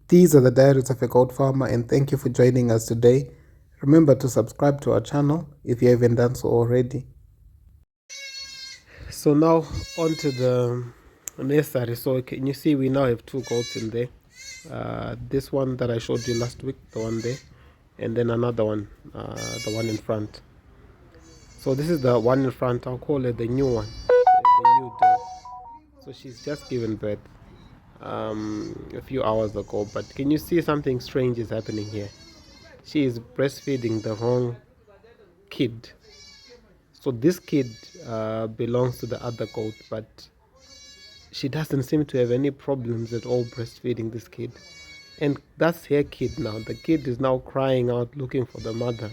These are the diaries of a goat farmer, and thank you for joining us today. Remember to subscribe to our channel if you haven't done so already. So now onto the nursery. So can you see we now have two goats in there? This one that I showed you last week, the one there, and then another one, the one in front. So this is the one in front. I'll call it the new one, the new dog. So she's just given birth a few hours ago. But can you see something strange is happening here? She is breastfeeding the wrong kid. So this kid belongs to the other goat, but she doesn't seem to have any problems at all breastfeeding this kid. And that's her kid now. The kid is now crying out looking for the mother,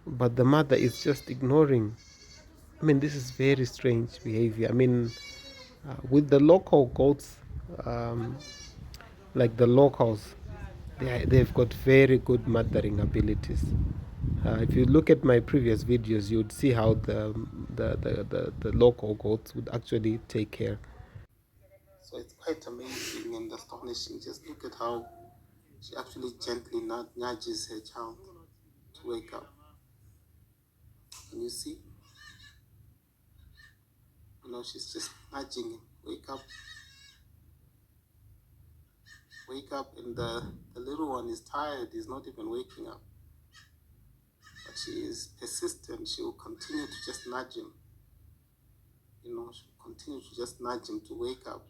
but the mother is just ignoring. I mean, this is very strange behavior. I mean, with the local goats, um, like the locals, they've got very good mothering abilities. If you look at my previous videos, you'd see how the local goats would actually take care. So it's quite amazing and astonishing. Just look at how she actually gently nudges her child to wake up. Can you see? You know, she's just nudging him. Wake up. And the little one is tired. He's not even waking up. But she is persistent. She will continue to just nudge him. You know, she'll continue to just nudge him to wake up.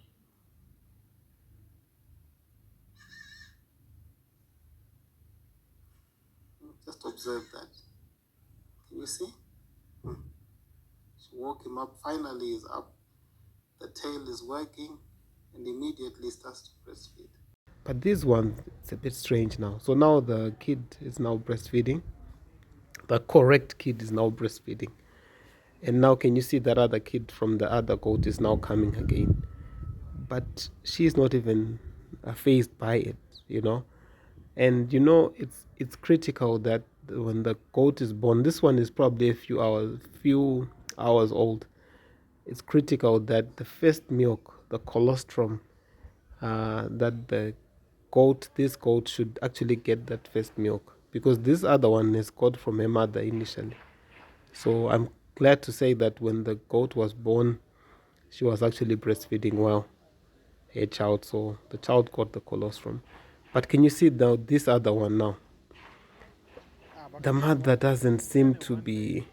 Just observe that. Can you see? She woke him up. Finally, he's up. The tail is working and immediately starts to breastfeed. But this one, it's a bit strange now. So now the kid is now breastfeeding. The correct kid is now breastfeeding. And now can you see that other kid from the other goat is now coming again? But she's not even phased by it, you know. And you know, it's critical that when the goat is born, this one is probably a few hours old. It's critical that the first milk, the colostrum, that this goat should actually get that first milk, because this other one is got from her mother initially. So I'm glad to say that when the goat was born, she was actually breastfeeding well her child, so the child got the colostrum. But can you see now this other one now? The mother doesn't seem to be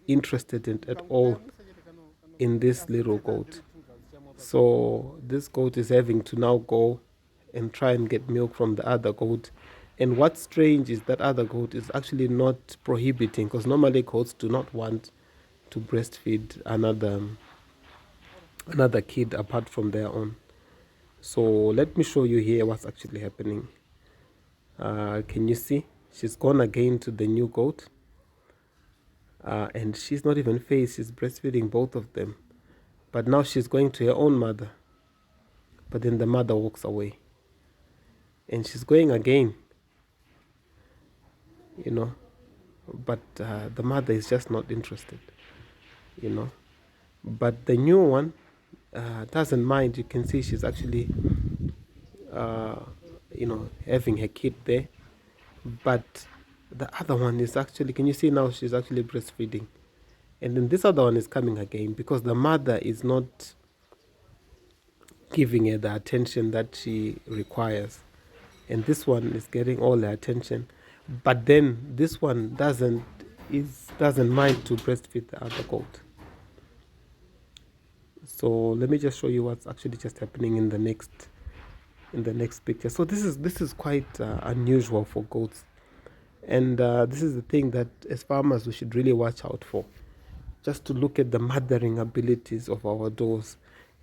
interested in at all in this little goat. So this goat is having to now go and try and get milk from the other goat. And what's strange is that other goat is actually not prohibiting, because normally goats do not want to breastfeed another kid apart from their own. So let me show you here what's actually happening. Can you see? She's gone again to the new goat. And she's not even phased. She's breastfeeding both of them. But now she's going to her own mother. But then the mother walks away. And she's going again. You know. But the mother is just not interested. You know. But the new one doesn't mind. You can see she's actually, having her kid there. But the other one is actually, can you see now she's actually breastfeeding? And then this other one is coming again because the mother is not giving her the attention that she requires. And this one is getting all the attention. But then this one doesn't mind to breastfeed the other goat. So let me just show you what's actually just happening in the next picture. So this is quite unusual for goats. And this is the thing that as farmers we should really watch out for, just to look at the mothering abilities of our does.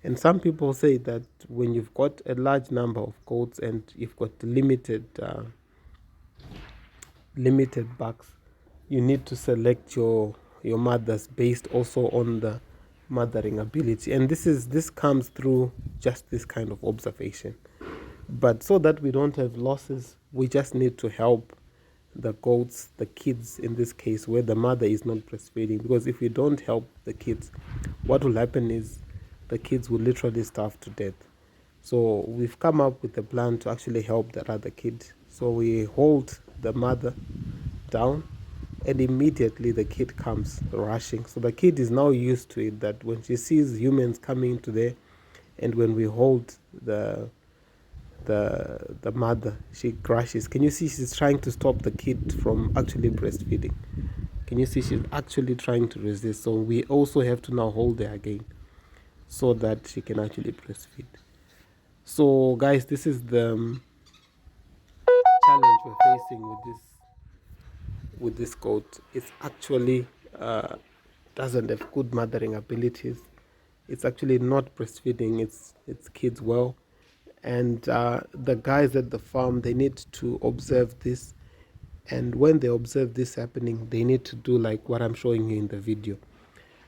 And some people say that when you've got a large number of goats and you've got limited bucks, you need to select your mothers based also on the mothering ability. And this comes through just this kind of observation. But so that we don't have losses, we just need to help the goats, the kids in this case, where the mother is not breastfeeding. Because if we don't help the kids, what will happen is the kids will literally starve to death. So we've come up with a plan to actually help that other kid. So we hold the mother down, and immediately the kid comes rushing. So the kid is now used to it, that when she sees humans coming into there, and when we hold the mother, she crashes. Can you see she's trying to stop the kid from actually breastfeeding? Can you see she's actually trying to resist? So we also have to now hold her again so that she can actually breastfeed. So guys, this is the challenge we're facing with this goat. It's actually doesn't have good mothering abilities. It's actually not breastfeeding its kids well, and the guys at the farm, they need to observe this, and when they observe this happening, they need to do like what I'm showing you in the video,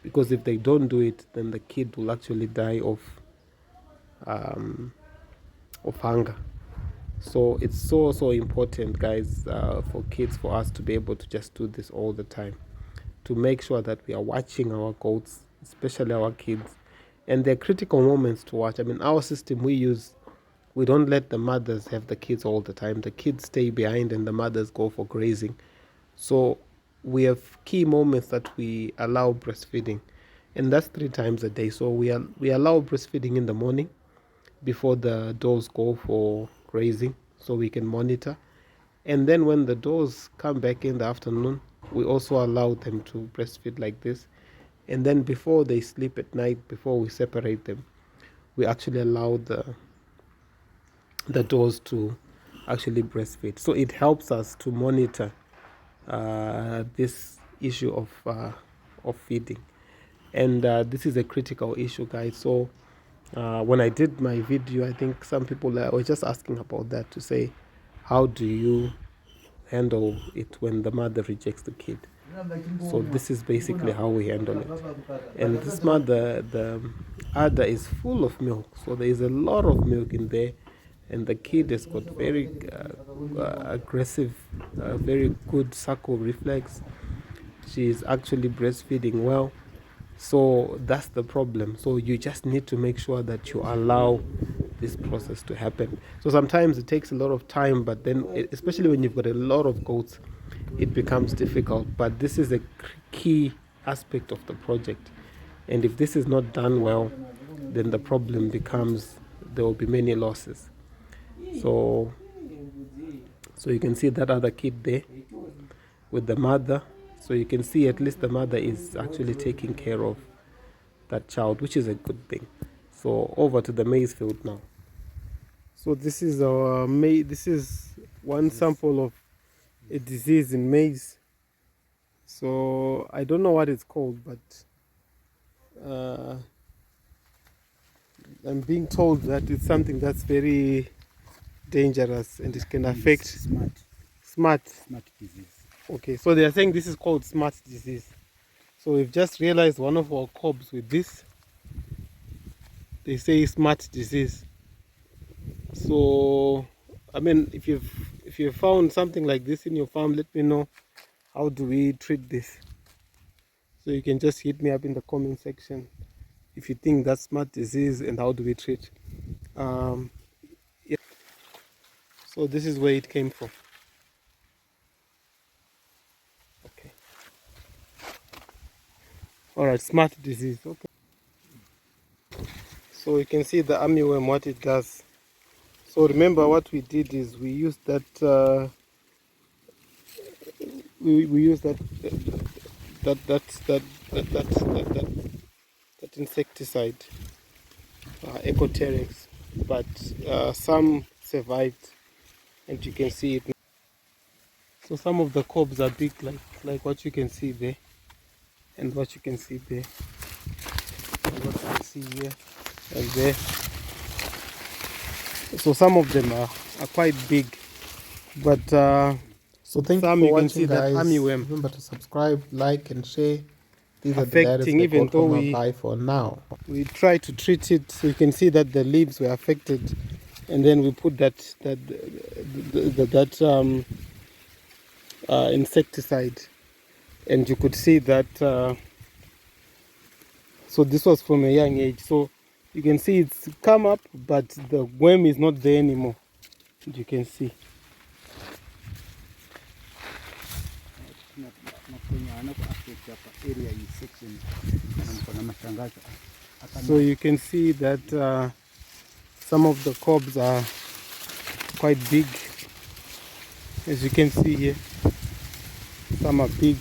because if they don't do it, then the kid will actually die of hunger. So it's so important, guys, for kids, for us to be able to just do this all the time, to make sure that we are watching our goats, especially our kids. And they're critical moments to watch. I mean, our system we use, we don't let the mothers have the kids all the time. The kids stay behind and the mothers go for grazing. So we have key moments that we allow breastfeeding, and that's 3 times a day. So we allow breastfeeding in the morning before the does go for grazing, so we can monitor. And then when the does come back in the afternoon, we also allow them to breastfeed like this. And then before they sleep at night, before we separate them, we actually allow the does to actually breastfeed. So it helps us to monitor this issue of feeding, and this is a critical issue, guys. So when I did my video, I think some people were just asking about that, to say, how do you handle it when the mother rejects the kid? So this is basically how we handle it. And this mother, the udder is full of milk, so there is a lot of milk in there, and the kid has got very aggressive, very good suckle reflex. She is actually breastfeeding well. So that's the problem. So you just need to make sure that you allow this process to happen. So sometimes it takes a lot of time, but then, especially when you've got a lot of goats, it becomes difficult. But this is a key aspect of the project. And if this is not done well, then the problem becomes there will be many losses. So you can see that other kid there with the mother. So you can see at least the mother is actually taking care of that child, which is a good thing. So over to the maize field now. So this is our maize. This is one sample of a disease in maize. So I don't know what it's called, but I'm being told that it's something that's very dangerous and it can affect smart disease. Okay, so they are saying this is called smart disease. So we've just realized one of our cobs with this. They say smart disease. So I mean, if you've found something like this in your farm, let me know. How do we treat this? So you can just hit me up in the comment section if you think that's smart disease and how do we treat. Yeah. So this is where it came from. Okay. All right, smart disease. Okay. So you can see the armyworm, what it does. So remember what we did is we used that we used that insecticide, Ecoterex, but some survived, and you can see it. So some of the cobs are big, like what you can see there, and what you can see there, and what you can see here and there. So some of them are quite big, but so thank you for watching, guys. Remember to subscribe, like, and share. These are the affecting, even though we for now. We try to treat it, so you can see that the leaves were affected, and then we put that insecticide, and you could see that. So this was from a young age. So You can see it's come up, but the worm is not there anymore. You can see. So you can see that some of the cobs are quite big, as you can see here. Some are big.